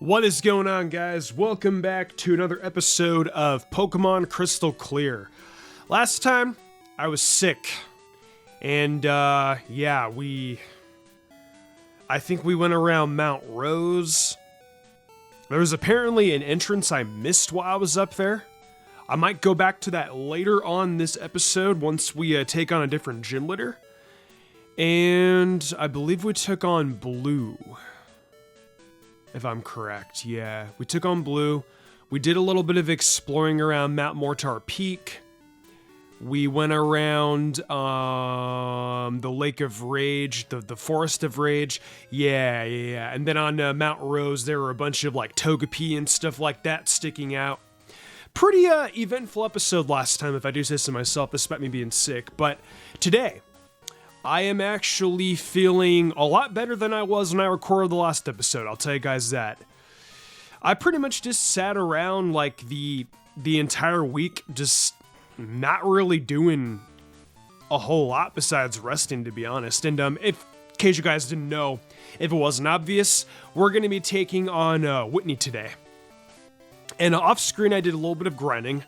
What is going on, guys? Welcome back to another episode of Pokemon Crystal Clear. Last time, I was sick. And, I think we went around Mount Rose. There was apparently an entrance I missed while I was up there. I might go back to that later on this episode once we take on a different gym leader. And I believe we took on Blue. If I'm correct, yeah. We took on Blue. We did a little bit of exploring around Mount Mortar Peak. We went around the Lake of Rage, the Forest of Rage. Yeah. And then on Mount Rose, there were a bunch of like Togepi and stuff like that sticking out. Pretty eventful episode last time, if I do say so myself, despite me being sick. But today, I am actually feeling a lot better than I was when I recorded the last episode, I'll tell you guys that. I pretty much just sat around like the entire week, just not really doing a whole lot besides resting, to be honest. And in case you guys didn't know, if it wasn't obvious, we're going to be taking on Whitney today. And off screen, I did a little bit of grinding.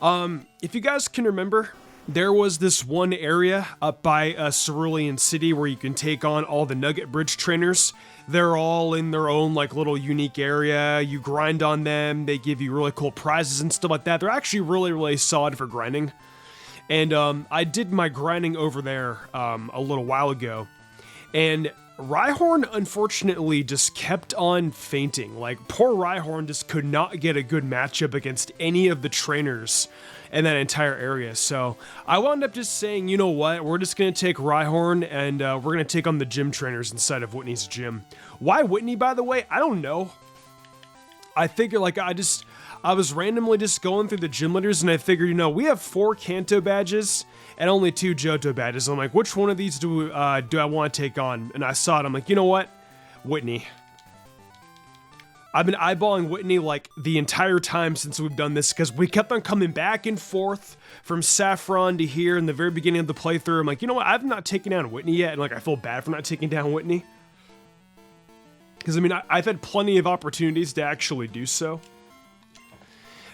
If you guys can remember, there was this one area up by Cerulean City where you can take on all the Nugget Bridge trainers. They're all in their own like little unique area. You grind on them. They give you really cool prizes and stuff like that. They're actually really solid for grinding. And I did my grinding over there a little while ago. And Rhyhorn, unfortunately, just kept on fainting. Like, poor Rhyhorn just could not get a good matchup against any of the trainers in that entire area. So I wound up just saying, you know what, we're just going to take Rhyhorn and we're going to take on the gym trainers inside of Whitney's gym. Why Whitney, by the way? I don't know. I figured, like, I was randomly just going through the gym leaders and I figured, you know, we have 4 Kanto badges and only 2 Johto badges. I'm like, which one of these do I want to take on? And I saw it. I'm like, you know what? Whitney. I've been eyeballing Whitney like the entire time since we've done this because we kept on coming back and forth from Saffron to here in the very beginning of the playthrough. I'm like, you know what? I've not taken down Whitney yet, and like I feel bad for not taking down Whitney. Because I mean, I've had plenty of opportunities to actually do so.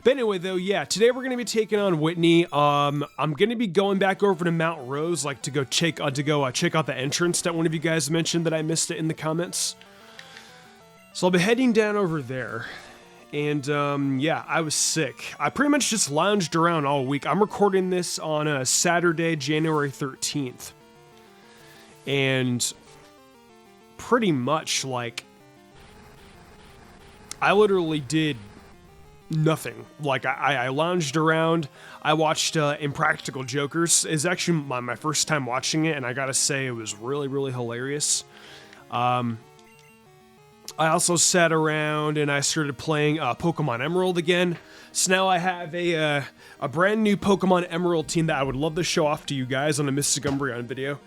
But anyway, though, yeah, today we're going to be taking on Whitney. I'm going to be going back over to Mount Rose, like to go check out the entrance that one of you guys mentioned that I missed it in the comments. So I'll be heading down over there. And yeah, I was sick. I pretty much just lounged around all week. I'm recording this on a Saturday, January 13th. And pretty much like I literally did nothing. Like, I lounged around. I watched Impractical Jokers. It's actually my first time watching it, and I gotta say, it was really hilarious. I also sat around, and I started playing Pokemon Emerald again. So now I have a brand new Pokemon Emerald team that I would love to show off to you guys on a Mystic Umbreon video.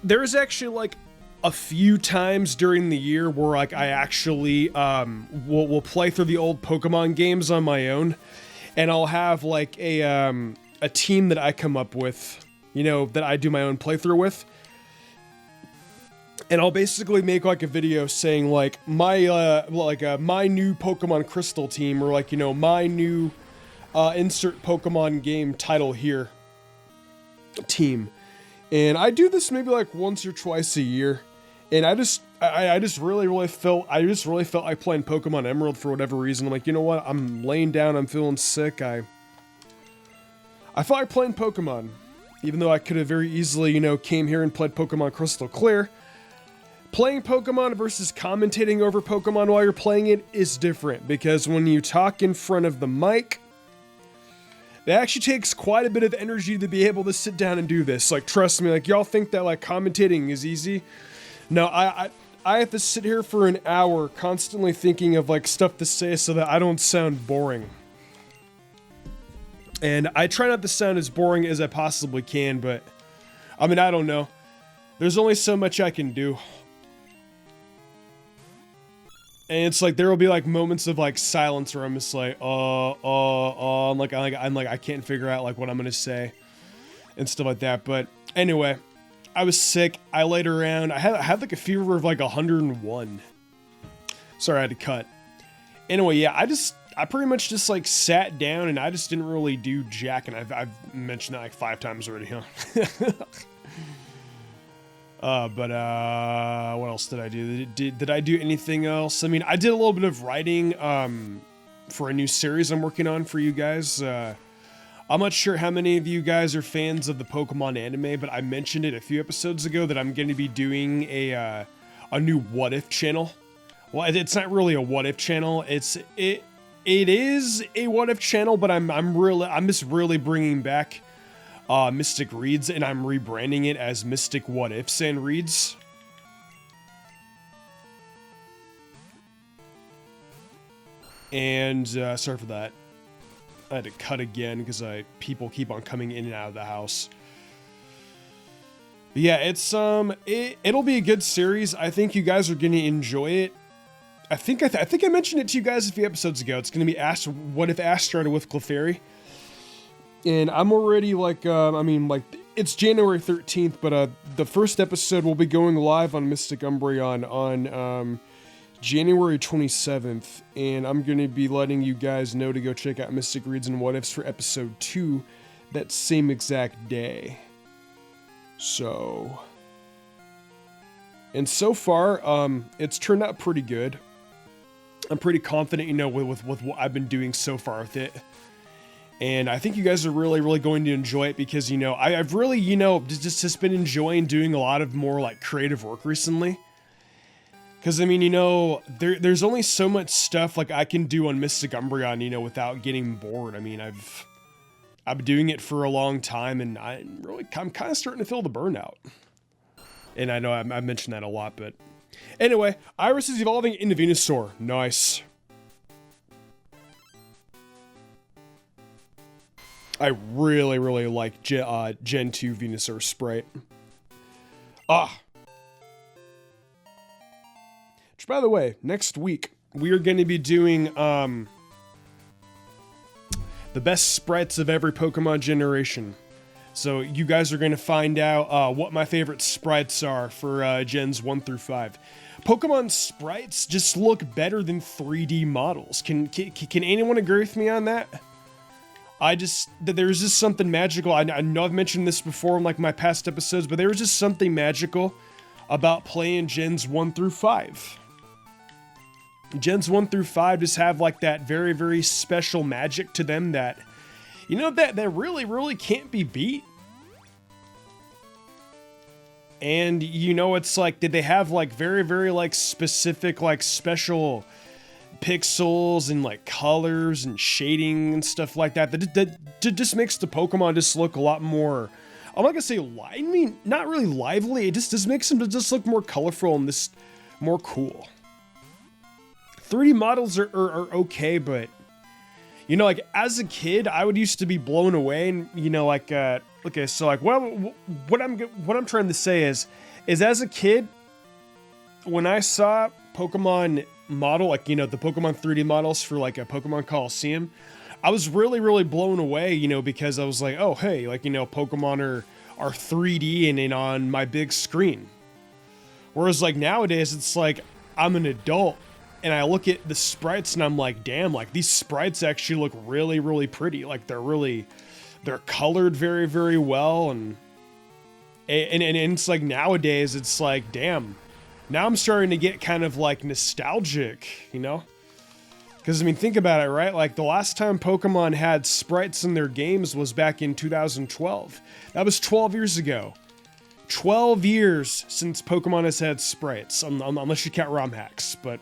There's actually, like, a few times during the year where like I actually will play through the old Pokemon games on my own, and I'll have like a team that I come up with, you know, that I do my own playthrough with, and I'll basically make like a video saying like my new Pokemon Crystal team, or like, you know, my new insert Pokemon game title here team. And I do this maybe like once or twice a year. And I just really felt like playing Pokemon Emerald for whatever reason. I'm like, you know what? I'm laying down. I'm feeling sick. I felt like playing Pokemon, even though I could have very easily, you know, came here and played Pokemon Crystal Clear. Playing Pokemon versus commentating over Pokemon while you're playing it is different, because when you talk in front of the mic, it actually takes quite a bit of energy to be able to sit down and do this. Like, trust me, like, y'all think that like commentating is easy. No, I have to sit here for an hour constantly thinking of like stuff to say so that I don't sound boring. And I try not to sound as boring as I possibly can, but I mean, I don't know. There's only so much I can do. And it's like there will be like moments of like silence where I'm just like, I'm like I can't figure out like what I'm gonna say and stuff like that. But anyway, I was sick. I laid around. I had like a fever of like 101. Sorry, I had to cut. Anyway, yeah, I pretty much just like sat down and I just didn't really do jack, and I've mentioned that like 5 times already, huh? But what else did I do? Did I do anything else? I mean, I did a little bit of writing for a new series I'm working on for you guys. I'm not sure how many of you guys are fans of the Pokemon anime, but I mentioned it a few episodes ago that I'm going to be doing a new What If channel. Well, it's not really a What If channel. It is a What If channel, but I'm just really bringing back Mystic Reads, and I'm rebranding it as Mystic What Ifs and Reads. And sorry for that. I had to cut again because people keep on coming in and out of the house. But yeah, it's it'll be a good series. I think you guys are gonna enjoy it. I think I mentioned it to you guys a few episodes ago. It's gonna be What If Ash started with Clefairy, and I'm already like it's January 13th, but the first episode will be going live on Mystic Umbreon on January 27th, and I'm going to be letting you guys know to go check out Mystic Reads and What Ifs for episode 2 that same exact day. So, and so far, it's turned out pretty good. I'm pretty confident, with what I've been doing so far with it. And I think you guys are really, really going to enjoy it because, I've really, just been enjoying doing a lot of more like creative work recently. Because, I mean, there's only so much stuff like I can do on Mystic Umbreon, without getting bored. I mean, I've been doing it for a long time, and I'm kind of starting to feel the burnout. And I know I mentioned that a lot, but anyway, Iris is evolving into Venusaur. Nice. I really, really like Gen 2 Venusaur Sprite. Which, by the way, next week, we are going to be doing the best sprites of every Pokemon generation. So you guys are going to find out what my favorite sprites are for Gens 1 through 5. Pokemon sprites just look better than 3D models. Can anyone agree with me on that? There's just something magical. I know I've mentioned this before in like my past episodes, but there was just something magical about playing Gens 1 through 5. Gens 1 through 5 just have like that very, very special magic to them that, that really, really can't be beat. And, it's like, did they have like very, very like specific, like special pixels and like colors and shading and stuff like that that just makes the Pokemon just look a lot more, I'm not gonna say not really lively. It just makes them just look more colorful and this more cool. 3D models are okay, but like as a kid, I would used to be blown away, and okay, so like what I'm trying to say is as a kid, when I saw Pokemon model, like the Pokemon 3D models for like a Pokemon Coliseum, I was really, really blown away, because I was like, oh hey, like Pokemon are 3D and on my big screen. Whereas like nowadays, it's like I'm an adult and I look at the sprites and I'm like, damn, like these sprites actually look really, really pretty. Like they're colored very, very well, and it's like nowadays it's like, damn, now I'm starting to get kind of like nostalgic, Because I mean, think about it, right? Like the last time Pokemon had sprites in their games was back in 2012. That was 12 years ago. 12 years since Pokemon has had sprites, unless you count ROM hacks, but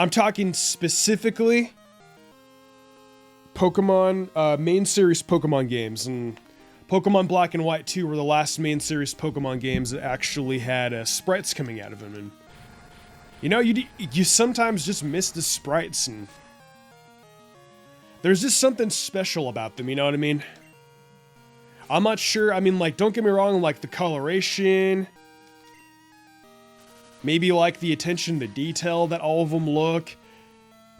I'm talking specifically Pokemon, main series Pokemon games, and Pokemon Black and White 2 were the last main series Pokemon games that actually had sprites coming out of them, and you sometimes just miss the sprites, and there's just something special about them, you know what I mean? I'm not sure, I mean, like, don't get me wrong, like, the coloration, maybe, like, the attention to detail that all of them look.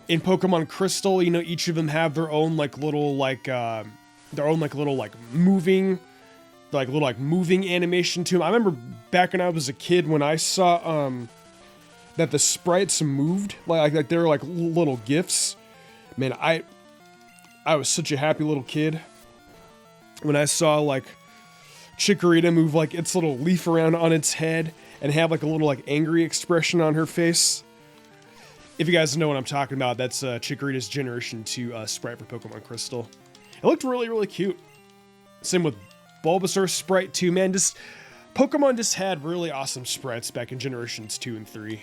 In Pokemon Crystal, each of them have their own, like, little, like, moving animation to them. I remember back when I was a kid, when I saw, that the sprites moved like they were like little gifs. Man, I was such a happy little kid when I saw like Chikorita move like its little leaf around on its head and have like a little like angry expression on her face. If you guys know what I'm talking about, that's Chikorita's Generation 2 sprite for Pokemon Crystal. It looked really, really cute. Same with Bulbasaur sprite too, man. Pokemon just had really awesome sprites back in Generations 2 and 3.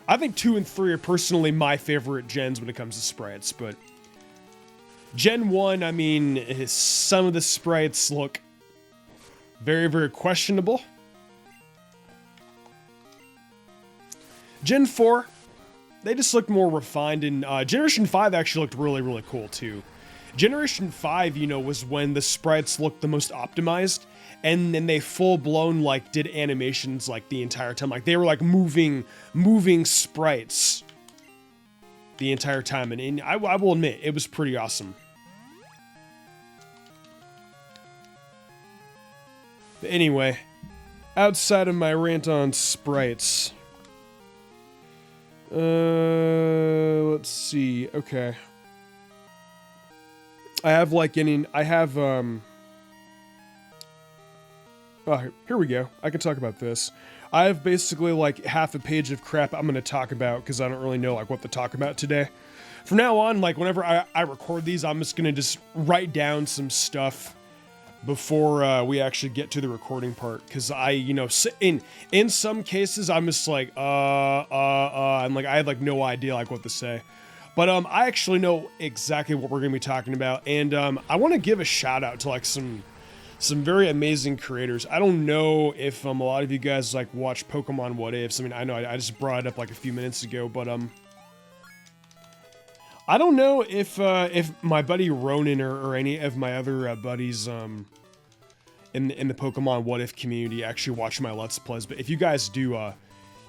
I think 2 and 3 are personally my favorite gens when it comes to sprites, but Gen 1, I mean, some of the sprites look very, very questionable. Gen 4, they just looked more refined, and Generation 5 actually looked really, really cool too. Generation 5, you know, was when the sprites looked the most optimized, and then they full-blown, like, did animations, like, the entire time. Like, they were, like, moving sprites the entire time, and I will admit, it was pretty awesome. But anyway, outside of my rant on sprites, let's see, okay. Here we go. I can talk about this. I have basically like half a page of crap I'm going to talk about because I don't really know like what to talk about today. From now on, like whenever I record these, I'm just going to just write down some stuff before we actually get to the recording part, because in some cases I'm just like I'm like I have like no idea like what to say. But I actually know exactly what we're going to be talking about, and I want to give a shout out to like some very amazing creators. I don't know if a lot of you guys like watch Pokemon What Ifs. I mean, I know I just brought it up like a few minutes ago, but I don't know if my buddy Ronan or any of my other buddies in the Pokemon What If community actually watch my Let's Plays. But if you guys do,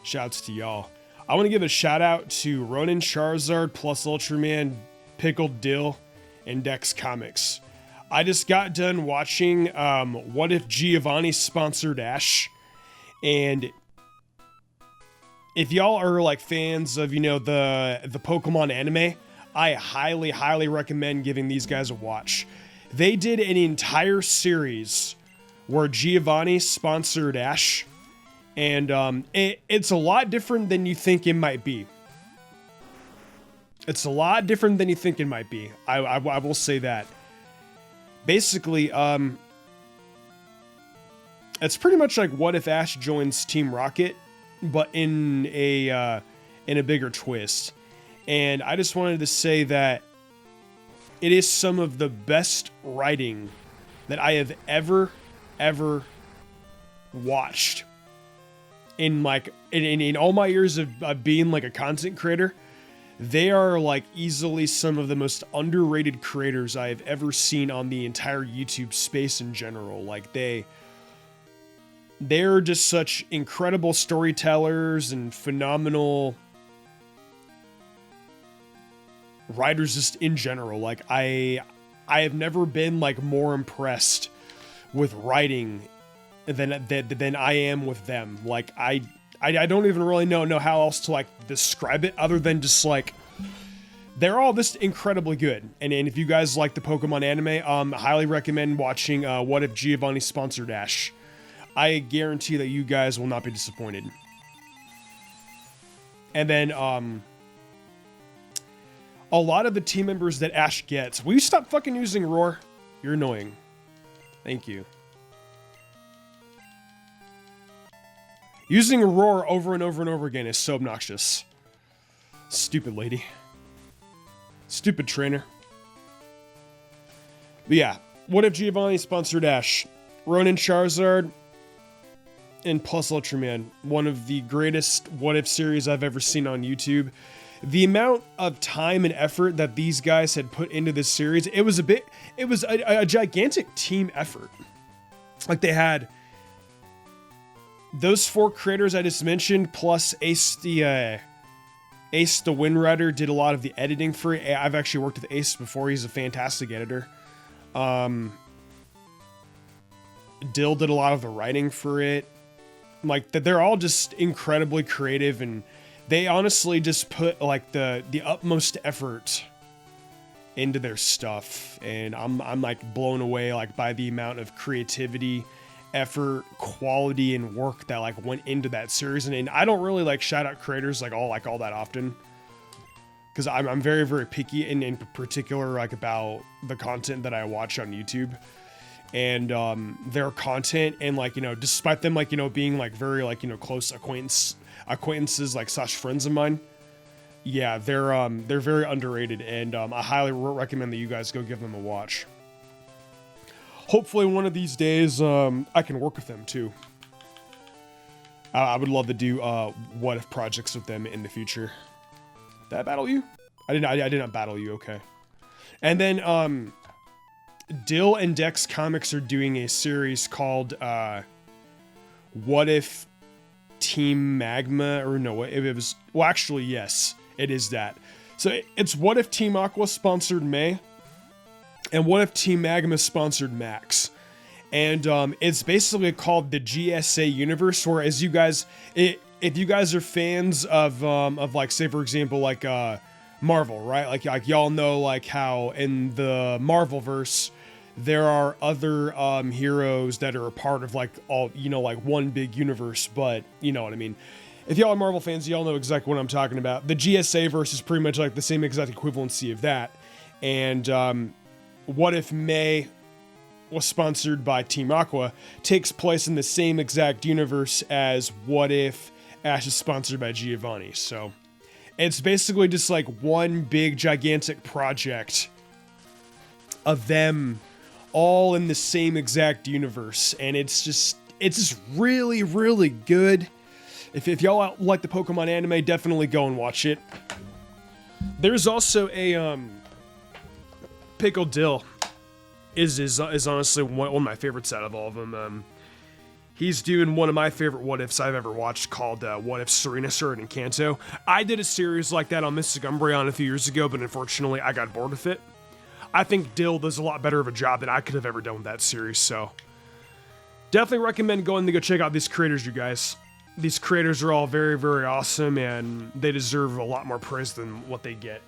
shouts to y'all. I want to give a shout out to Ronin Charizard, Plus Ultraman, Pickled Dill, and Dex Comics. I just got done watching What If Giovanni sponsored Ash, and if y'all are like fans of, you know, the Pokemon anime, I highly, highly recommend giving these guys a watch. They did an entire series where Giovanni sponsored Ash, and it's a lot different than you think it might be. It's a lot different than you think it might be. I will say that. Basically, it's pretty much like what if Ash joins Team Rocket, but in a bigger twist. And I just wanted to say that it is some of the best writing that I have ever watched in like in all my years of being like a content creator. They are like easily some of the most underrated creators I have ever seen on the entire YouTube space in general. Like they're just such incredible storytellers and phenomenal writers just in general. Like I have never been like more impressed with writing than I am with them. Like I don't even really know how else to like describe it other than just like they're all just incredibly good. And if you guys like the Pokemon anime, highly recommend watching What If Giovanni sponsored Ash. I guarantee that you guys will not be disappointed. And then a lot of the team members that Ash gets. Will you stop fucking using Roar? You're annoying. Thank you. Using Roar over and over and over again is so obnoxious. Stupid lady. Stupid trainer. But yeah, What If Giovanni sponsored Ash? Ronin Charizard and Plus Ultraman. One of the greatest What If series I've ever seen on YouTube. The amount of time and effort that these guys had put into this series, it was a gigantic team effort. Like they had those four creators I just mentioned, plus Ace the Wind Rider did a lot of the editing for it. I've actually worked with Ace before. He's a fantastic editor. Dill did a lot of the writing for it. Like, they're all just incredibly creative, and they honestly just put like the utmost effort into their stuff, and I'm like blown away like by the amount of creativity, effort, quality, and work that like went into that series. And I don't really like shout out creators like all that often, because I'm very, very picky, and in particular like about the content that I watch on YouTube, and their content, and like, you know, despite them like, you know, being like very like, you know, close acquaintances like / friends of mine, yeah, they're very underrated, and I highly recommend that you guys go give them a watch. Hopefully one of these days I can work with them too. I would love to do what if projects with them in the future. Did I battle you? I did not battle you, okay. And then Dill and Dex Comics are doing a series called What If Team Magma, or no, it was, well actually yes, it is that. So it's What If Team Aqua sponsored May, and What If Team Magma sponsored Max. And it's basically called the GSA universe, where as you guys, if you guys are fans of like, say for example, like Marvel, right? Like y'all know like how in the Marvelverse there are other heroes that are a part of like all, you know, like one big universe, but you know what I mean. If y'all are Marvel fans, y'all know exactly what I'm talking about. The GSA verse is pretty much like the same exact equivalency of that. And What If May was sponsored by Team Aqua takes place in the same exact universe as What If Ash is sponsored by Giovanni. So it's basically just like one big gigantic project of them all in the same exact universe, and it's just really, really good. If y'all like the Pokemon anime, definitely go and watch it. There's also a Pickled Dill is honestly one of my favorites out of all of them. He's doing one of my favorite what ifs I've ever watched, called What If Serena started in Kanto. I did a series like that on Mystic Umbreon a few years ago, but unfortunately I got bored with it. I think Dill does a lot better of a job than I could have ever done with that series, so definitely recommend going to go check out these creators, you guys. These creators are all very, very awesome, and they deserve a lot more praise than what they get.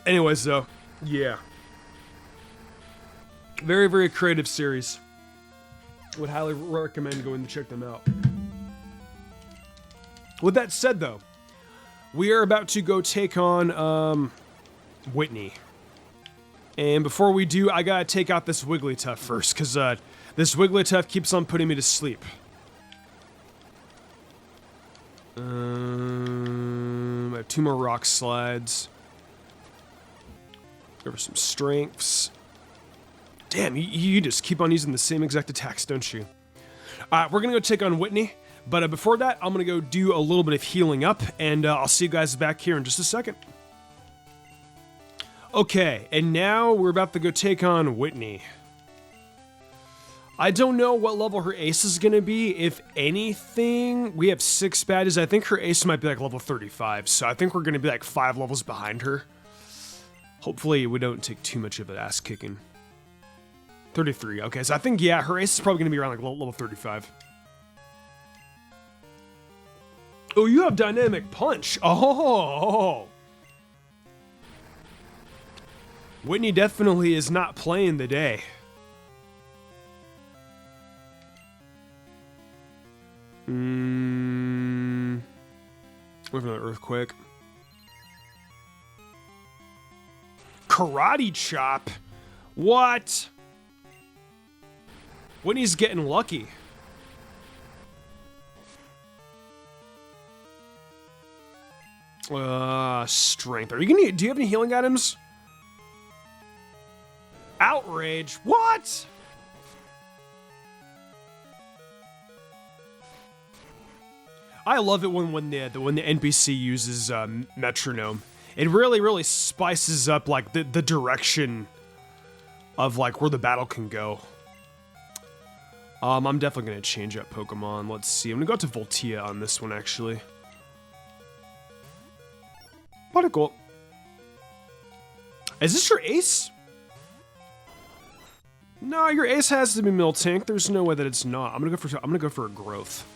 Anyways, though, yeah. Very, very creative series. Would highly recommend going to check them out. With that said, though, we are about to go take on Whitney. And before we do, I gotta take out this Wigglytuff first, because this Wigglytuff keeps on putting me to sleep. I have 2 more rock slides. There were some strengths. Damn, you just keep on using the same exact attacks, don't you? We're gonna go take on Whitney, but before that, I'm gonna go do a little bit of healing up, and I'll see you guys back here in just a second. Okay, and now we're about to go take on Whitney. I don't know what level her ace is gonna be. If anything, we have 6 badges. I think her ace might be like level 35, so I think we're gonna be like 5 levels behind her. Hopefully we don't take too much of an ass kicking. 33, okay, so I think, yeah, her ace is probably gonna be around like level 35. Oh, you have Dynamic Punch. Oh. Whitney definitely is not playing the day. Wait for the Earthquake. Karate Chop? What? Whitney's getting lucky. Strength. Do you have any healing items? Outrage? What? I love it when the NPC uses metronome. It really, really spices up like the direction of like where the battle can go. I'm definitely gonna change up Pokemon. Let's see. I'm gonna go to Voltia on this one actually. Particle. Is this your ace? No, your ace has to be Miltank. There's no way that it's not. I'm gonna go for a growth.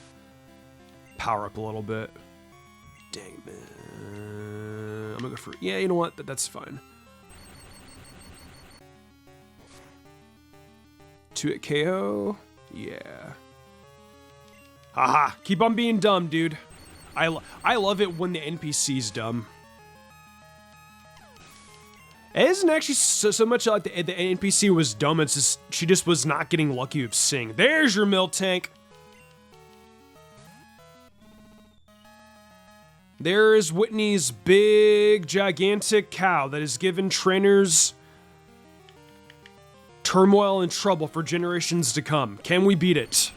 power up a little bit. Dang, man. I'm gonna go for... Yeah, you know what? That's fine. 2-hit KO. Yeah. Haha. Keep on being dumb, dude. I love it when the NPC's dumb. It isn't actually so much like the NPC was dumb, it's just, she just was not getting lucky with Sing. There's your Miltank! There is Whitney's big, gigantic cow that has given trainers turmoil and trouble for generations to come. Can we beat it?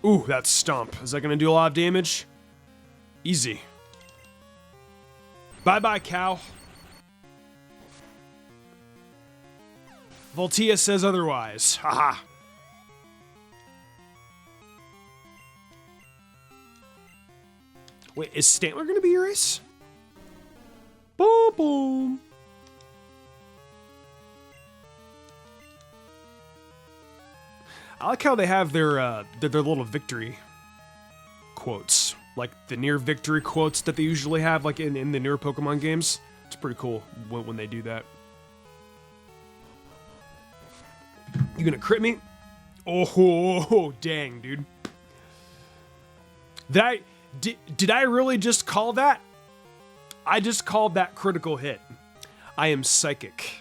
Ooh, that stomp. Is that gonna do a lot of damage? Easy. Bye-bye, cow. Voltea says otherwise. Haha. Wait, is Stantler gonna be your ace? Boom, boom. I like how they have their little victory quotes. Like the near victory quotes that they usually have like in the newer Pokemon games. It's pretty cool when they do that. You gonna crit me? Oh, dang, dude. Did I really just call that? I just called that critical hit. I am psychic.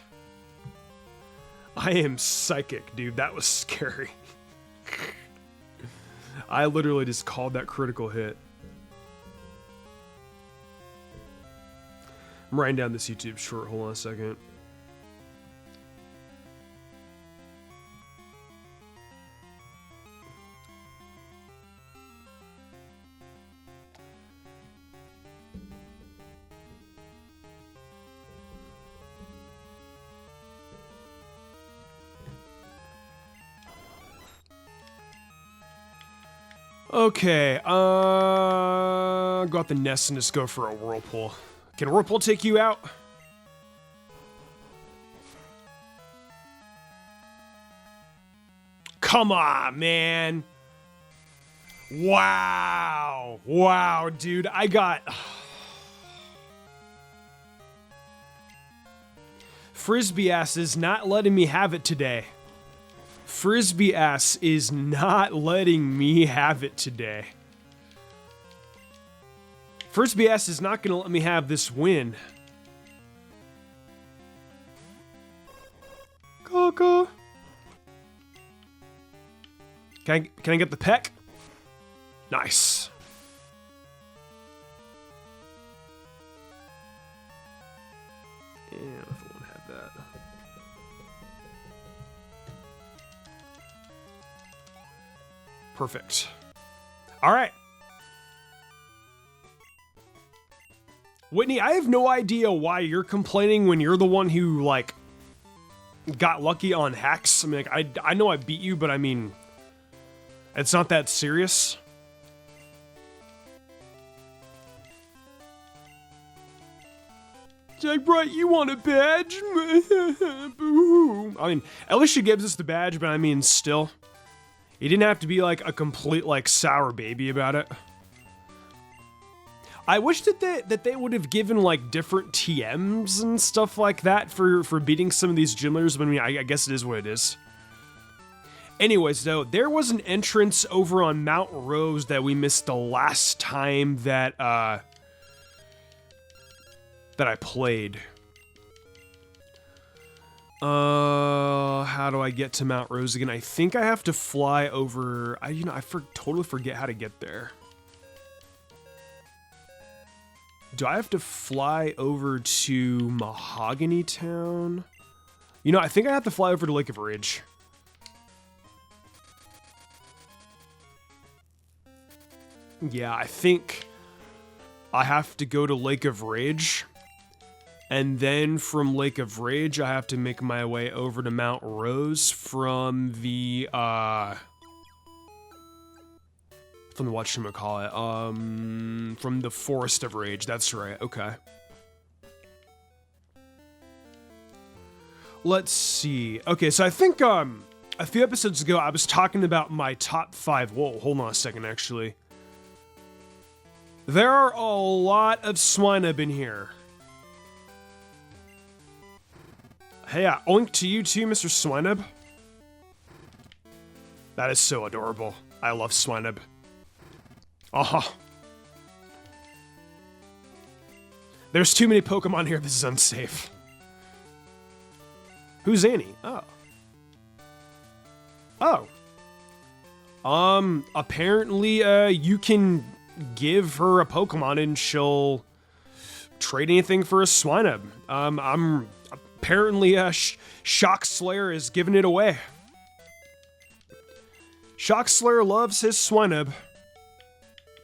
I am psychic, dude. That was scary. I literally just called that critical hit. I'm writing down this YouTube short. Hold on a second. Okay, go out the nest and just go for a Whirlpool. Can Whirlpool take you out? Come on, man. Wow. Wow, dude. I got... Frisbee ass is not letting me have it today. Frisbee ass is not letting me have it today. Frisbee ass is not gonna let me have this win. Caw-caw. Can I get the peck? Nice. Yeah, I don't know if I want to have that. Perfect. All right. Whitney, I have no idea why you're complaining when you're the one who, like, got lucky on hacks. I mean, like, I know I beat you, but I mean, it's not that serious. Jack Bright, you want a badge? Boo. I mean, at least she gives us the badge, but I mean, still. You didn't have to be, like, a complete, like, sour baby about it. I wish that they would have given, like, different TMs and stuff like that for beating some of these gym leaders, but I mean, I guess it is what it is. Anyways, though, there was an entrance over on Mount Rose that we missed the last time that I played. How do I get to Mount Rose again? I think I have to fly over... I totally forget how to get there. Do I have to fly over to Mahogany Town? You know, I think I have to fly over to Lake of Rage. Yeah, I think I have to go to Lake of Rage. And then from Lake of Rage, I have to make my way over to Mount Rose from the, whatchamacallit, from the Forest of Rage. That's right, okay. Let's see. Okay, so I think a few episodes ago, I was talking about my top 5. Whoa, hold on a second, actually. There are a lot of Swinub in here. Hey, oink to you too, Mr. Swinub. That is so adorable. I love Swinub. Oh. There's too many Pokemon here. This is unsafe. Who's Annie? Oh. Oh. Apparently, you can give her a Pokemon and she'll trade anything for a Swinub. Apparently, Shock Slayer is giving it away. Shock Slayer loves his Swinub,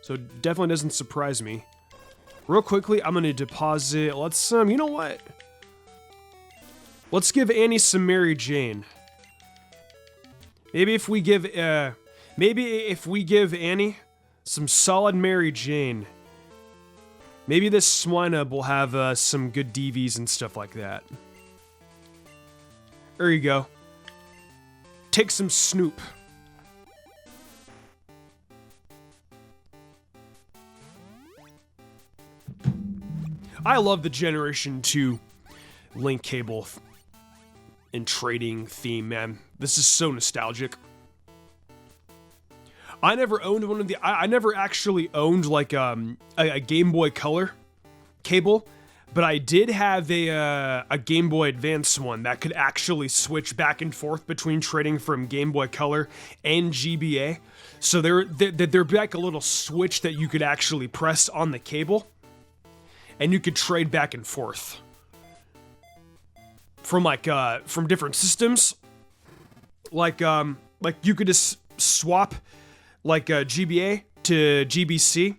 so it definitely doesn't surprise me. Real quickly, I'm gonna deposit, let's, you know what? Let's give Annie some Mary Jane. Maybe if we give Annie some solid Mary Jane, maybe this Swinub will have some good DVs and stuff like that. There you go. Take some Snoop. I love the Generation 2 link cable and trading theme, man. This is so nostalgic. I never owned one of the... I never actually owned, like, a Game Boy Color cable, but I did have a Game Boy Advance one that could actually switch back and forth between trading from Game Boy Color and GBA. So there'd be like a little switch that you could actually press on the cable, and you could trade back and forth from from different systems. Like you could just swap like GBA to GBC,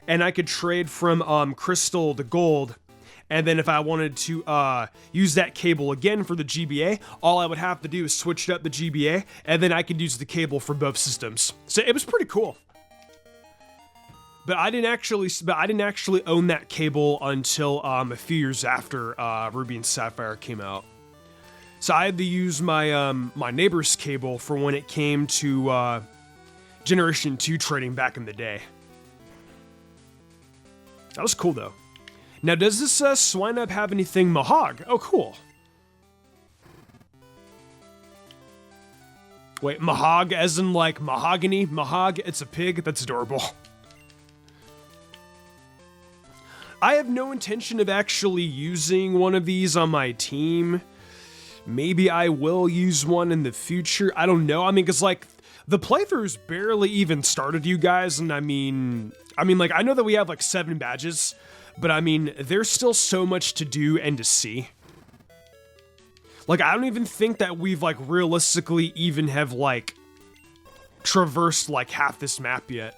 and I could trade from Crystal to Gold. And then if I wanted to use that cable again for the GBA, all I would have to do is switch it up the GBA, and then I could use the cable for both systems. So it was pretty cool. But I didn't actually own that cable until a few years after Ruby and Sapphire came out. So I had to use my my neighbor's cable for when it came to Generation 2 trading back in the day. That was cool though. Now, does this Swinub have anything Mahog? Oh, cool. Wait, Mahog as in like mahogany? Mahog, it's a pig? That's adorable. I have no intention of actually using one of these on my team. Maybe I will use one in the future. I don't know. I mean, because like the playthrough's barely even started, you guys, and I mean, like I know that we have like 7 badges, but I mean, there's still so much to do and to see. Like, I don't even think that we've like realistically even have like traversed like half this map yet.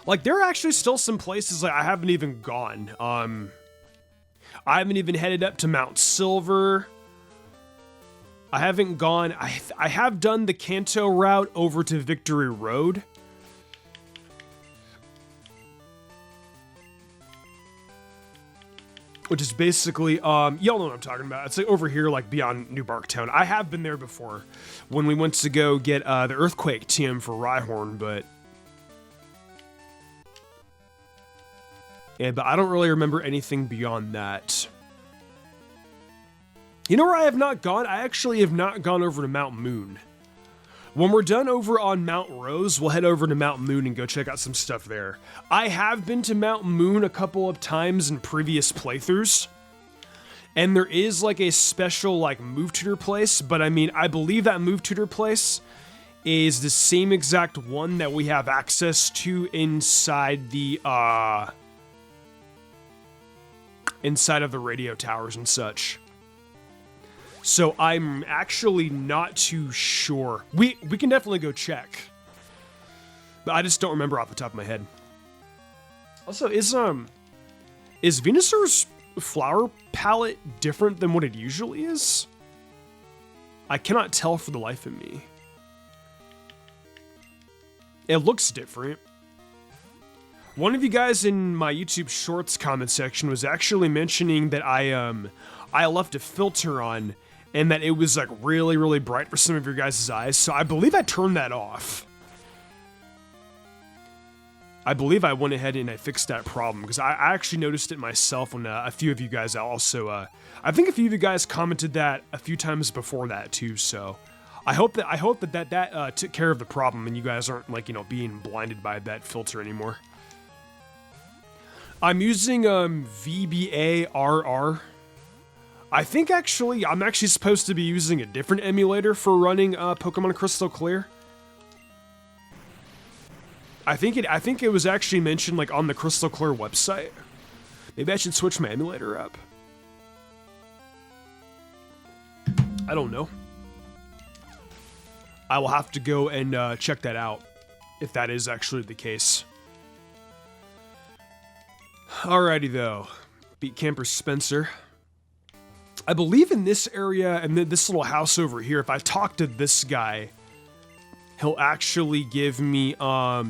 Like, there are actually still some places like I haven't even gone. I haven't even headed up to Mount Silver. I haven't gone... I have done the Kanto route over to Victory Road. Which is basically, y'all know what I'm talking about. It's like over here, like beyond New Barktown. I have been there before when we went to go get the Earthquake TM for Rhyhorn, but... yeah, but I don't really remember anything beyond that. You know where I have not gone? I actually have not gone over to Mount Moon. When we're done over on Mount Rose, we'll head over to Mount Moon and go check out some stuff there. I have been to Mount Moon a couple of times in previous playthroughs, and there is like a special like move tutor place, but I mean, I believe that move tutor place is the same exact one that we have access to inside the, inside of the radio towers and such. So I'm actually not too sure. We can definitely go check, but I just don't remember off the top of my head. Also, is Venusaur's flower palette different than what it usually is? I cannot tell for the life of me. It looks different. One of you guys in my YouTube Shorts comment section was actually mentioning that I left a filter on, and that it was like really, really bright for some of your guys' eyes. So I believe I turned that off. I believe I went ahead and I fixed that problem because I actually noticed it myself when a few of you guys also, I think a few of you guys commented that a few times before that too. So I hope that took care of the problem and you guys aren't like, you know, being blinded by that filter anymore. I'm using VBA-RR. I think actually I'm actually supposed to be using a different emulator for running Pokemon Crystal Clear. I think it was actually mentioned like on the Crystal Clear website. Maybe I should switch my emulator up. I don't know. I will have to go and check that out if that is actually the case. Alrighty though, beat Camper Spencer. I believe in this area and this little house over here, if I talk to this guy, he'll actually give me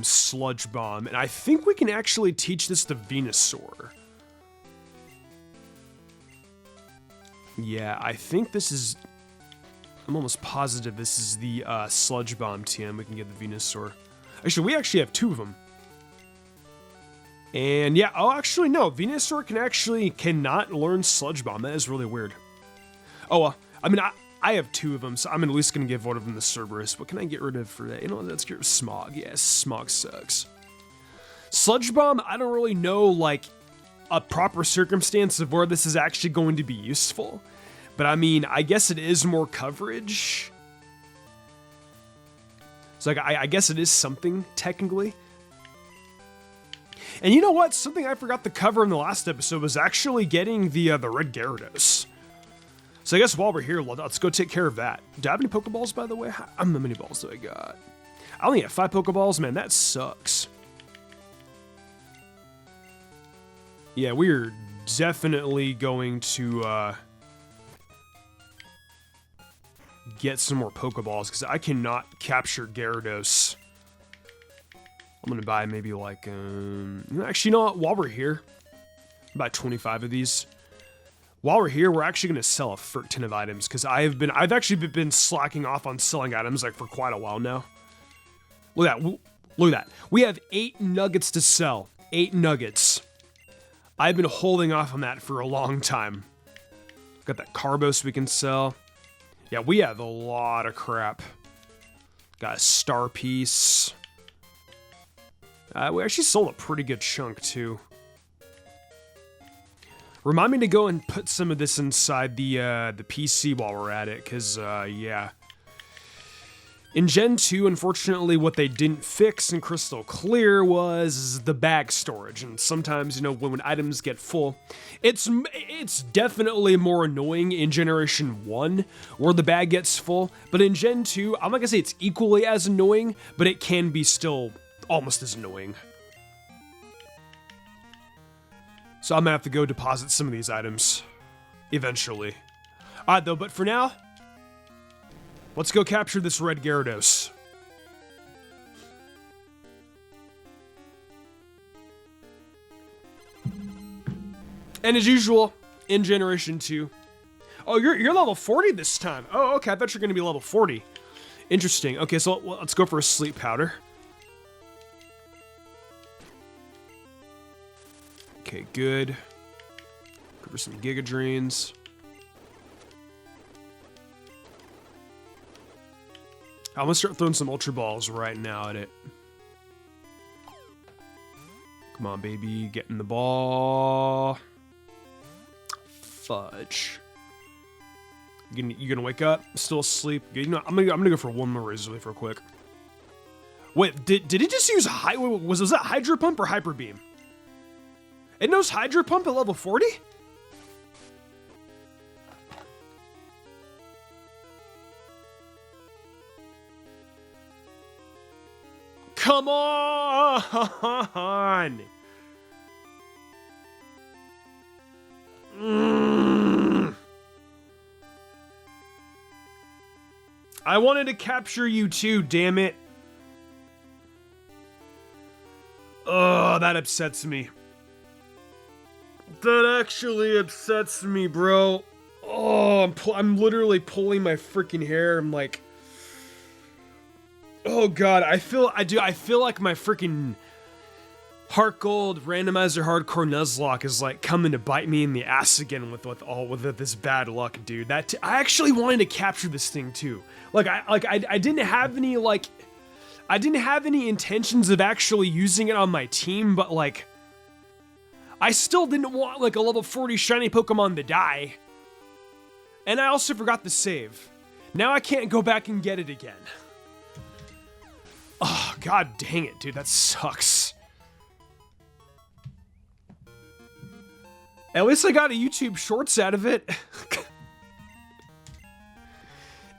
Sludge Bomb, and I think we can actually teach this to Venusaur. Yeah, I think this is, I'm almost positive this is the Sludge Bomb TM we can get the Venusaur. Actually, we actually have 2 of them. And yeah, oh, actually, no. Venusaur cannot learn Sludge Bomb. That is really weird. Oh, well, I mean, I have 2 of them, so I'm at least going to give one of them the Cerberus. What can I get rid of for that? You know, let's get rid of Smog. Yes, Smog sucks. Sludge Bomb, I don't really know, like, a proper circumstance of where this is actually going to be useful. But, I mean, I guess it is more coverage. So, like, I guess it is something, technically. And you know what? Something I forgot to cover in the last episode was actually getting the red Gyarados. So I guess while we're here, let's go take care of that. Do I have any Pokeballs, by the way? How many balls do I got? I only have 5 Pokeballs, man. That sucks. Yeah, we're definitely going to get some more Pokeballs because I cannot capture Gyarados. I'm going to buy maybe like, actually, you know what? While we're here, buy 25 of these. While we're here, we're actually going to sell a frick ton of items because I've actually been slacking off on selling items like for quite a while now. Look at that. Look at that. We have 8 nuggets to sell. 8 nuggets. I've been holding off on that for a long time. Got that Carbos we can sell. Yeah, we have a lot of crap. Got a Star Piece. We actually sold a pretty good chunk, too. Remind me to go and put some of this inside the PC while we're at it, because, yeah. In Gen 2, unfortunately, what they didn't fix in Crystal Clear was the bag storage, and sometimes, you know, when items get full, it's definitely more annoying in Generation 1, where the bag gets full, but in Gen 2, I'm not gonna say it's equally as annoying, but it can be still almost as annoying. So I'm gonna have to go deposit some of these items eventually. Alright though, but for now, let's go capture this red Gyarados. And as usual, in Generation 2. Oh, you're level 40 this time. Oh, okay, I thought you were gonna be level 40. Interesting. Okay, so let's go for a sleep powder. Okay, good. Go for some Giga Drains. I'm gonna start throwing some Ultra Balls right now at it. Come on, baby. Get in the ball. Fudge. You gonna wake up? Still asleep? You know, I'm gonna go for one more Razor Leaf real quick. Wait, did it just use was that Hydro Pump or Hyper Beam? It knows Hydro Pump at level 40? Come on! I wanted to capture you too, damn it. Oh, that upsets me. That actually upsets me, bro. Oh, I'm literally pulling my freaking hair. I'm like, oh god, I feel like my freaking Heart Gold Randomizer Hardcore Nuzlocke is like coming to bite me in the ass again with this bad luck, dude. I actually wanted to capture this thing too. I didn't have any I didn't have any intentions of actually using it on my team, but like I still didn't want like a level 40 shiny Pokemon to die. And I also forgot to save. Now I can't go back and get it again. Oh, god dang it, dude, that sucks. At least I got a YouTube Shorts out of it.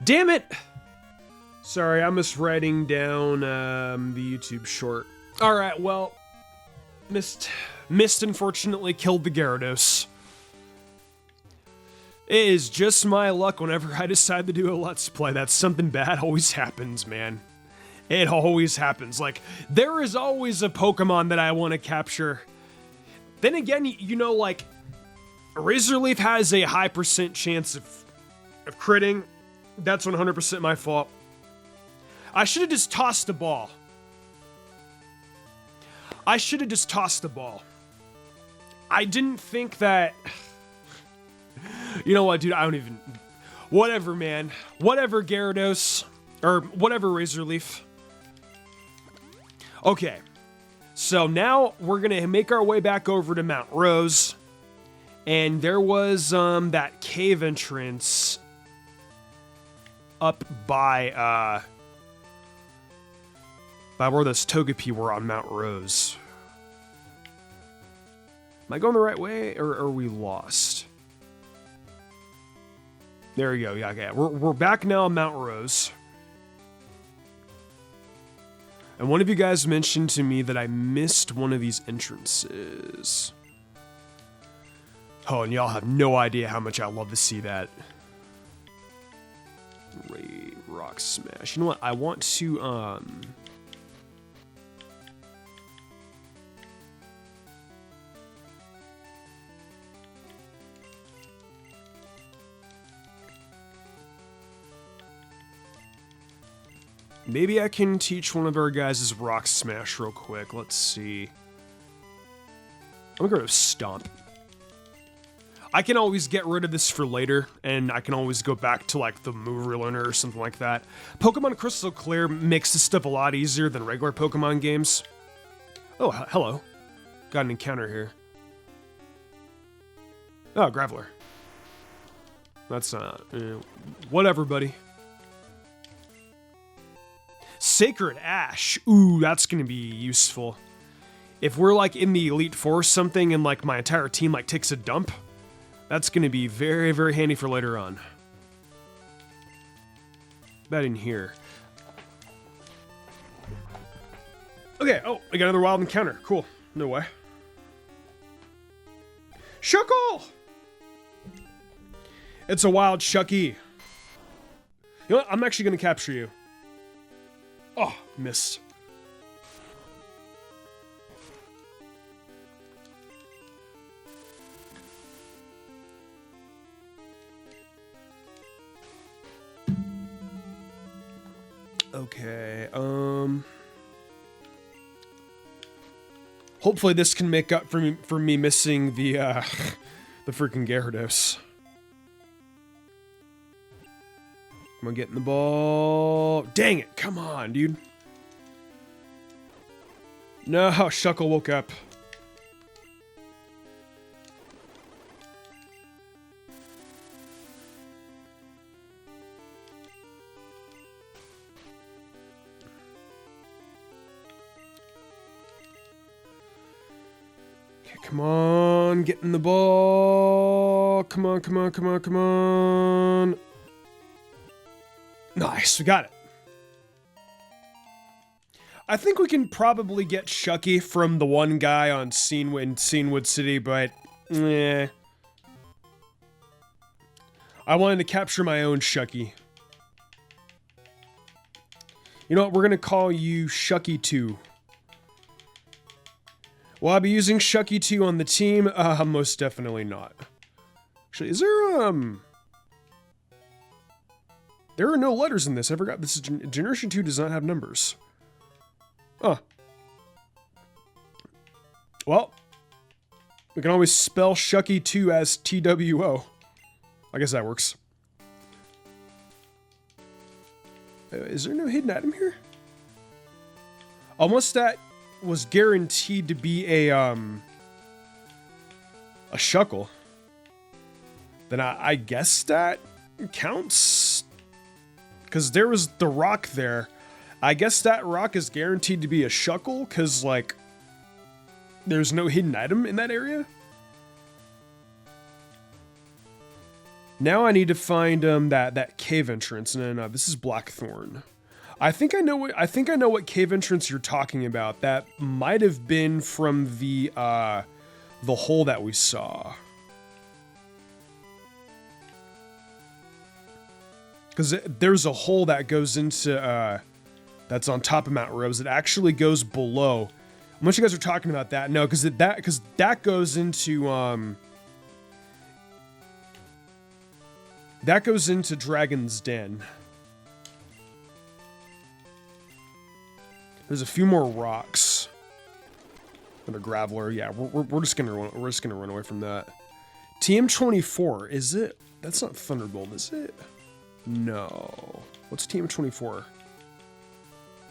Damn it! Sorry, I'm just writing down the YouTube short. Alright, well, Mist unfortunately killed the Gyarados. It is just my luck whenever I decide to do a Let's Play that something bad always happens, man. It always happens. Like, there is always a Pokemon that I want to capture. Then again, you know, like, Razor Leaf has a high % chance of critting. That's 100% my fault. I should have just tossed the ball. I didn't think that... You know what, dude? I don't even... Whatever, man. Whatever, Gyarados. Or whatever, Razor Leaf. Okay. So now we're gonna make our way back over to Mount Rose. And there was that cave entrance up by where those Togepi were on Mount Rose. Am I going the right way, or are we lost? There we go. Yeah, okay. We're back now on Mount Rose. And one of you guys mentioned to me that I missed one of these entrances. Oh, and y'all have no idea how much I love to see that. Rock Smash. You know what? I want to, maybe I can teach one of our guys' Rock Smash real quick. Let's see. I'm gonna go to Stomp. I can always get rid of this for later, and I can always go back to, like, the move relearner or something like that. Pokemon Crystal Clear makes this stuff a lot easier than regular Pokemon games. Oh, hello. Got an encounter here. Oh, Graveler. That's, whatever, buddy. Sacred Ash. Ooh, that's gonna be useful. If we're, like, in the Elite Four or something and, like, my entire team, like, takes a dump, that's gonna be very, very handy for later on. That in here. Okay, oh, I got another wild encounter. Cool. No way. Shuckle! It's a wild Shucky. You know what? I'm actually gonna capture you. Oh, missed. Okay, hopefully this can make up for me missing the, the freaking Gyarados. Am I getting the ball? Dang it, come on, dude. No, Shuckle woke up. Come on, getting the ball. Come on, come on, come on, come on. Nice, we got it. I think we can probably get Shucky from the one guy on Scenewood City, but eh. I wanted to capture my own Shucky. You know what, we're gonna call you Shucky 2. Will I be using Shucky 2 on the team? Most definitely not. Actually, is there, There are no letters in this. I forgot this is Generation 2 does not have numbers. Huh. Well, we can always spell Shucky 2 as TWO. I guess that works. Is there no hidden item here? Unless that was guaranteed to be a Shuckle. Then I guess that counts. Because there was the rock there. I guess that rock is guaranteed to be a Shuckle, because, like, there's no hidden item in that area. Now I need to find that cave entrance. No, this is Blackthorn. I think I know what cave entrance you're talking about. That might have been from the hole that we saw. Because there's a hole that goes into, that's on top of Mount Rose. It actually goes below. I'm not sure you guys are talking about that. No, because that goes into, that goes into Dragon's Den. There's a few more rocks. And a Graveler. Yeah, we're just gonna run away from that. TM24, is it? That's not Thunderbolt, is it? No. What's TM24?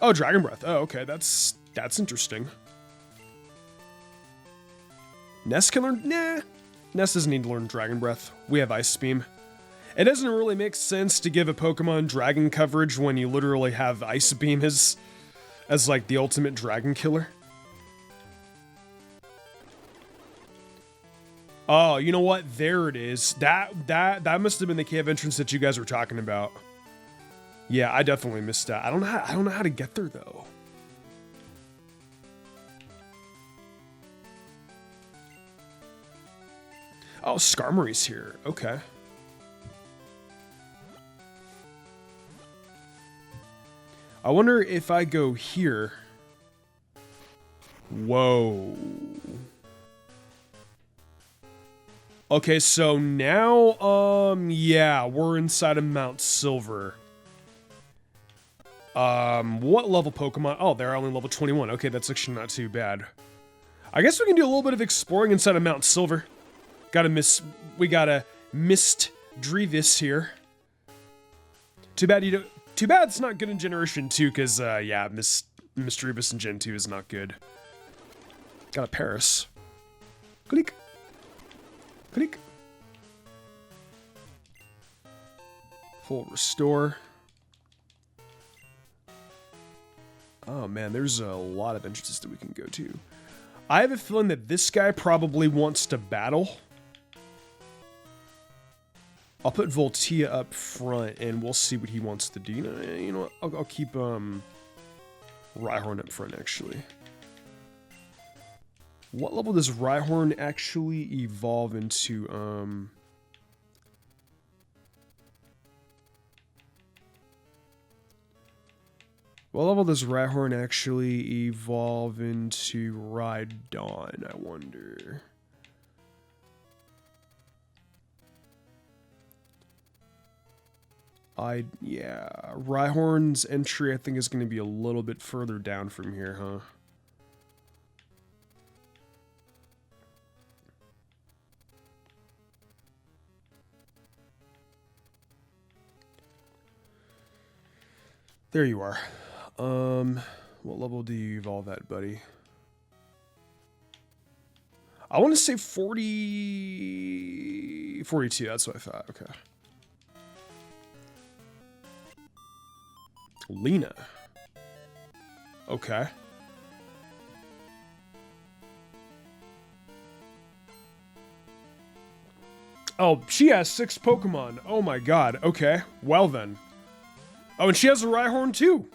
Oh, Dragon Breath. Oh, okay. That's interesting. Ness can learn? Nah. Ness doesn't need to learn Dragon Breath. We have Ice Beam. It doesn't really make sense to give a Pokemon Dragon coverage when you literally have Ice Beam as like the ultimate Dragon killer. Oh, you know what? There it is. That must have been the cave entrance that you guys were talking about. Yeah, I definitely missed that. I don't know how to get there though. Oh, Skarmory's here. Okay. I wonder if I go here. Whoa. Okay, so now, yeah, we're inside of Mount Silver. What level Pokemon? Oh, they're only level 21. Okay, that's actually not too bad. I guess we can do a little bit of exploring inside of Mount Silver. We got a Mist Drevis here. Too bad it's not good in Generation 2, because, yeah, Mist Drevis in Gen 2 is not good. Got a Paris. Click. Click. Full restore. Oh man, there's a lot of entrances that we can go to. I have a feeling that this guy probably wants to battle. I'll put Voltia up front and we'll see what he wants to do. You know what? I'll keep Rhyhorn up front actually. What level does Rhyhorn actually evolve into? What level does Rhyhorn actually evolve into Rhydon, I wonder? Yeah, Rhyhorn's entry I think is going to be a little bit further down from here, huh? There you are. What level do you evolve at, buddy? I want to say 42, that's what I thought, okay. Lena. Okay. Oh, she has 6 Pokemon. Oh my god, okay. Well then. Oh, and she has a Rhyhorn too.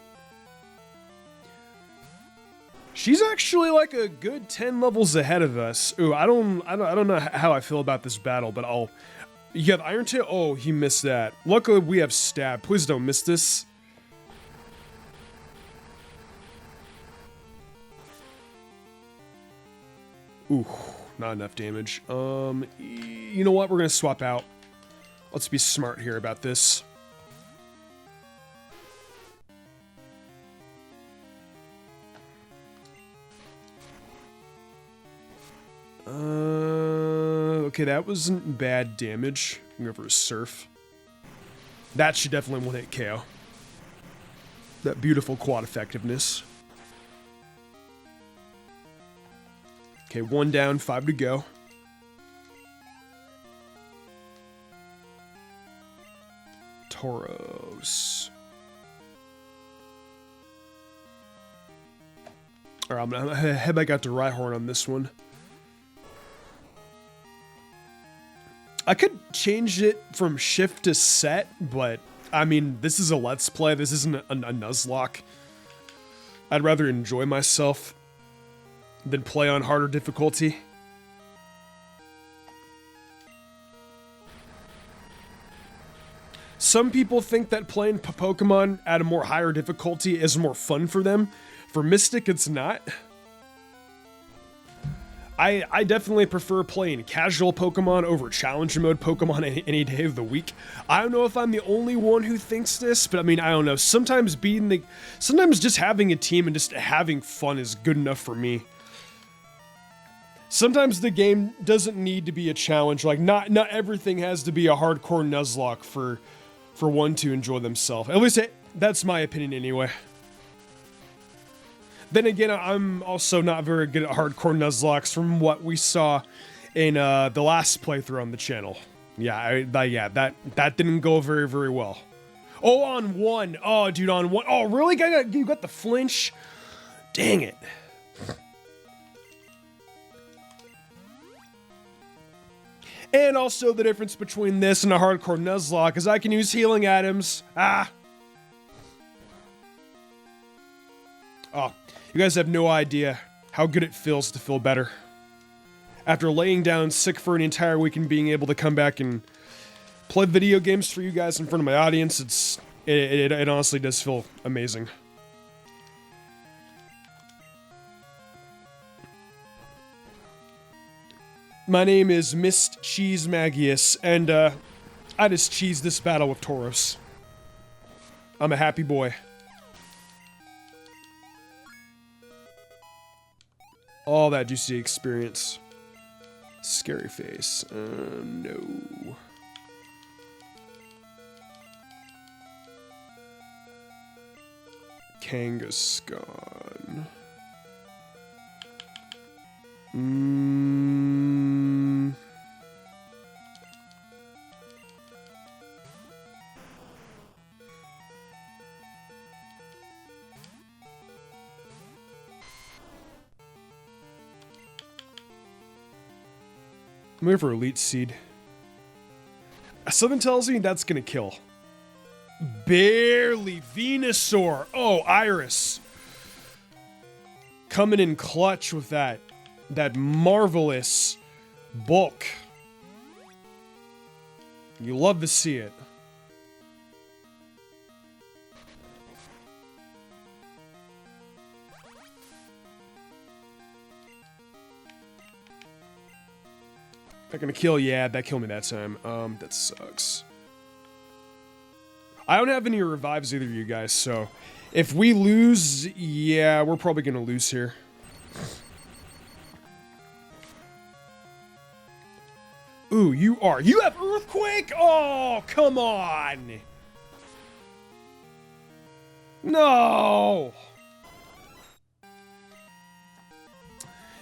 She's actually like a good 10 levels ahead of us. Ooh, I don't know how I feel about this battle, but you have Iron Tail? Oh, he missed that. Luckily, we have Stab. Please don't miss this. Ooh, not enough damage. You know what? We're gonna swap out. Let's be smart here about this. Okay, that wasn't bad damage. I'm going for a Surf. That should definitely one-hit KO. That beautiful quad effectiveness. Okay, 1 down, 5 to go. Tauros. Alright, I'm gonna head back out to Rhyhorn on this one. I could change it from shift to set, but I mean, this is a Let's Play. This isn't a Nuzlocke. I'd rather enjoy myself than play on harder difficulty. Some people think that playing Pokemon at a more higher difficulty is more fun for them. For Mystic, it's not. I definitely prefer playing casual Pokemon over Challenger mode Pokemon any day of the week. I don't know if I'm the only one who thinks this, but I mean, I don't know. Sometimes just having a team and just having fun is good enough for me. Sometimes the game doesn't need to be a challenge. Like, not everything has to be a hardcore Nuzlocke for one to enjoy themselves. At least that's my opinion anyway. Then again, I'm also not very good at hardcore Nuzlocks from what we saw in the last playthrough on the channel. Yeah, that didn't go very, very well. Oh, on 1. Oh, dude, on 1. Oh, really? You got the flinch? Dang it. And also the difference between this and a hardcore Nuzlocke is I can use healing items. Ah. Oh, you guys have no idea how good it feels to feel better. After laying down sick for an entire week and being able to come back and play video games for you guys in front of my audience, it honestly does feel amazing. My name is Mist Cheese Magius, and I just cheesed this battle with Tauros. I'm a happy boy. All that juicy experience. Scary face. No. Kangaskhan. I'm here for Elite Seed. Something tells me that's gonna kill. Barely. Venusaur. Oh, Iris. Coming in clutch with that marvelous bulk. You love to see it. Not gonna kill? Yeah, that killed me that time. That sucks. I don't have any revives either, you guys, so if we lose, yeah, we're probably gonna lose here. Ooh, you have Earthquake? Oh, come on! No!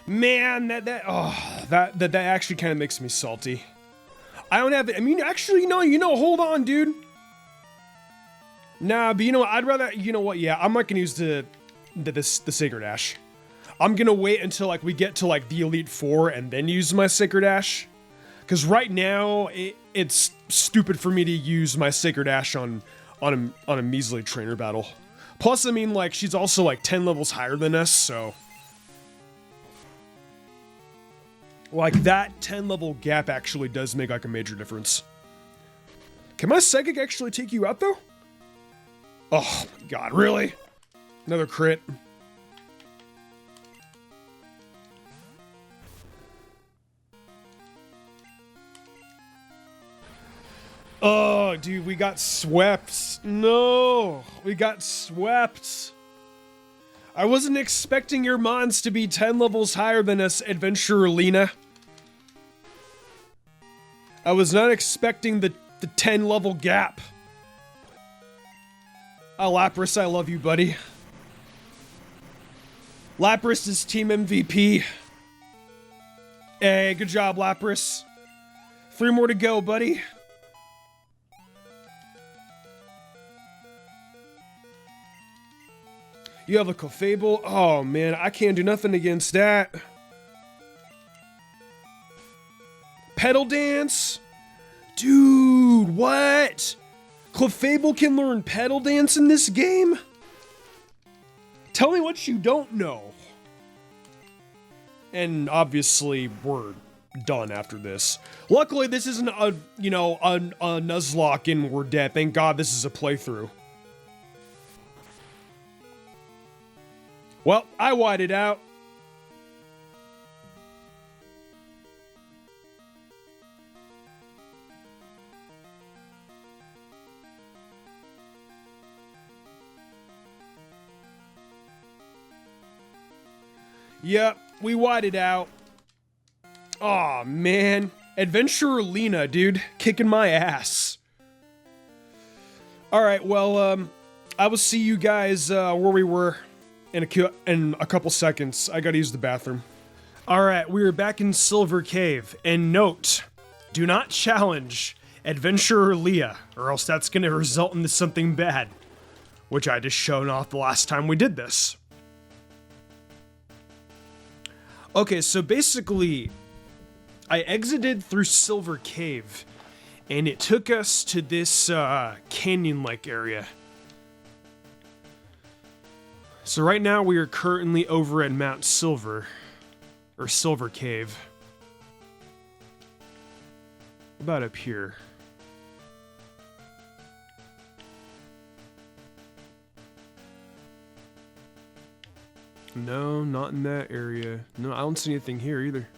Man, that actually kind of makes me salty. I don't have it. I mean, actually, no, hold on, dude. Nah, but you know what? I'd rather, you know what? Yeah, I'm not gonna use the Sacred Ash. I'm gonna wait until like we get to like the Elite Four and then use my Sacred Ash. Because right now it's stupid for me to use my Sacred Ash on a measly trainer battle. Plus, I mean, like she's also like 10 levels higher than us, so. Like, that 10-level gap actually does make, like, a major difference. Can my Psychic actually take you out, though? Oh, my God, really? Another crit. Oh, dude, we got swept. No, we got swept. I wasn't expecting your mons to be 10 levels higher than us, Adventurer Lena. I was not expecting the 10 level gap. Oh, Lapras, I love you, buddy. Lapras is team MVP. Hey, good job, Lapras. 3 more to go, buddy. You have a Clefable? Oh, man, I can't do nothing against that. Pedal Dance? Dude, what? Clefable can learn Pedal Dance in this game? Tell me what you don't know. And obviously, we're done after this. Luckily, this isn't a Nuzlocke and we're dead. Thank God this is a playthrough. Well, I whited out. Yep, we whited out. Aw, man. Adventurer Lena, dude. Kicking my ass. Alright, well, I will see you guys where we were in a couple seconds. I gotta use the bathroom. Alright, we are back in Silver Cave. And note, do not challenge Adventurer Leah, or else that's gonna result in something bad. Which I just shown off the last time we did this. Okay, so basically, I exited through Silver Cave, and it took us to this canyon-like area. So right now we are currently over at Mount Silver, or Silver Cave. What about up here? No, not in that area. No, I don't see anything here either.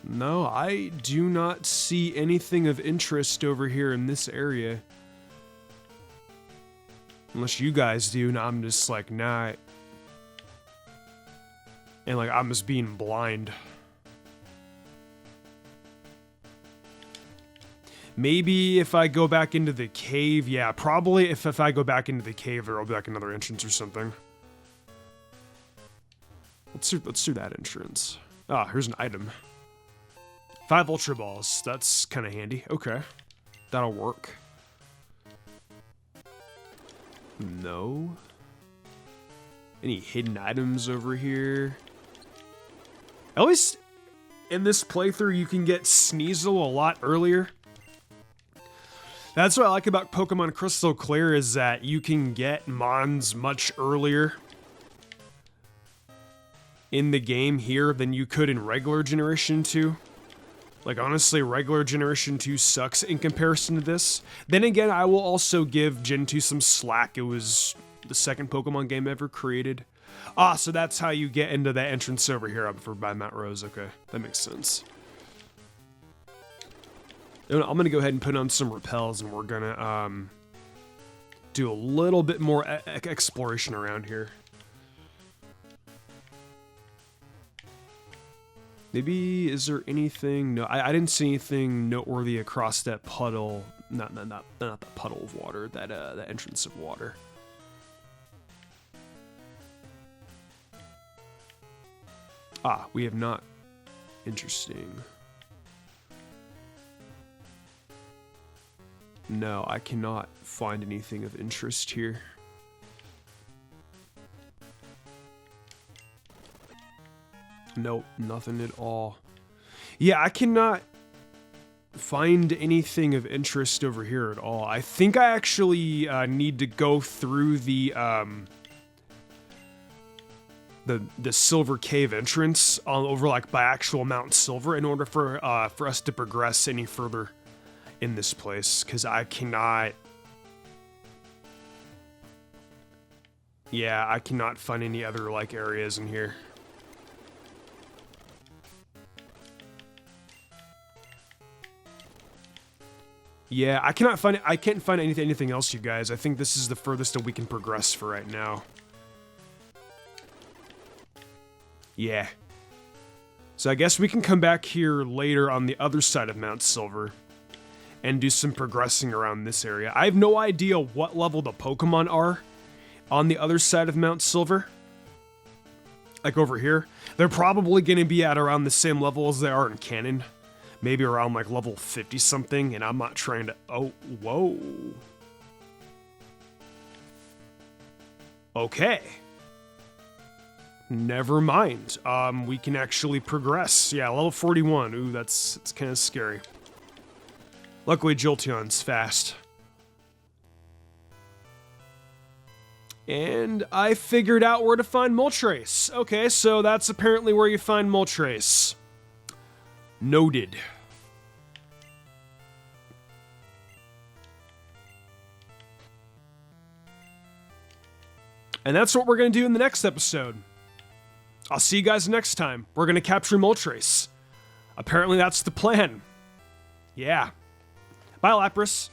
No, I do not see anything of interest over here in this area. Unless you guys do, and I'm just like, nah. And like, I'm just being blind. Maybe if I go back into the cave, yeah, probably if I go back into the cave, there'll be like another entrance or something. Let's do that entrance. Ah, here's an item. 5 Ultra Balls, that's kind of handy. Okay, that'll work. No. Any hidden items over here? At least in this playthrough, you can get Sneasel a lot earlier. That's what I like about Pokemon Crystal Clear, is that you can get Mons much earlier in the game here than you could in regular Generation 2. Like, honestly, regular Generation 2 sucks in comparison to this. Then again, I will also give Gen 2 some slack. It was the second Pokemon game ever created. Ah, so that's how you get into that entrance over here up by Mount Rose. Okay, that makes sense. I'm gonna go ahead and put on some repels, and we're gonna do a little bit more exploration around here. Maybe, is there anything? No, I didn't see anything noteworthy across that puddle. Not that puddle of water. That entrance of water. Ah, we have not. Interesting. No, I cannot find anything of interest here. Nope, nothing at all. Yeah, I cannot find anything of interest over here at all. I think I actually need to go through the Silver Cave entrance over like by actual Mount Silver in order for us to progress any further in this place, because I cannot. Yeah, I cannot find any other like areas in here. Yeah, I can't find anything else, you guys. I think this is the furthest that we can progress for right now. Yeah. So I guess we can come back here later on the other side of Mount Silver and do some progressing around this area. I have no idea what level the Pokemon are on the other side of Mount Silver. Like over here. They're probably going to be at around the same level as they are in Canon. Maybe around like level 50 something, and I'm not trying to... Oh, whoa. Okay. Never mind. We can actually progress. Yeah, level 41. Ooh, that's kind of scary. Luckily, Jolteon's fast. And I figured out where to find Moltres. Okay, so that's apparently where you find Moltres. Noted. And that's what we're going to do in the next episode. I'll see you guys next time. We're going to capture Moltres. Apparently that's the plan. Yeah. Bye, Lapras.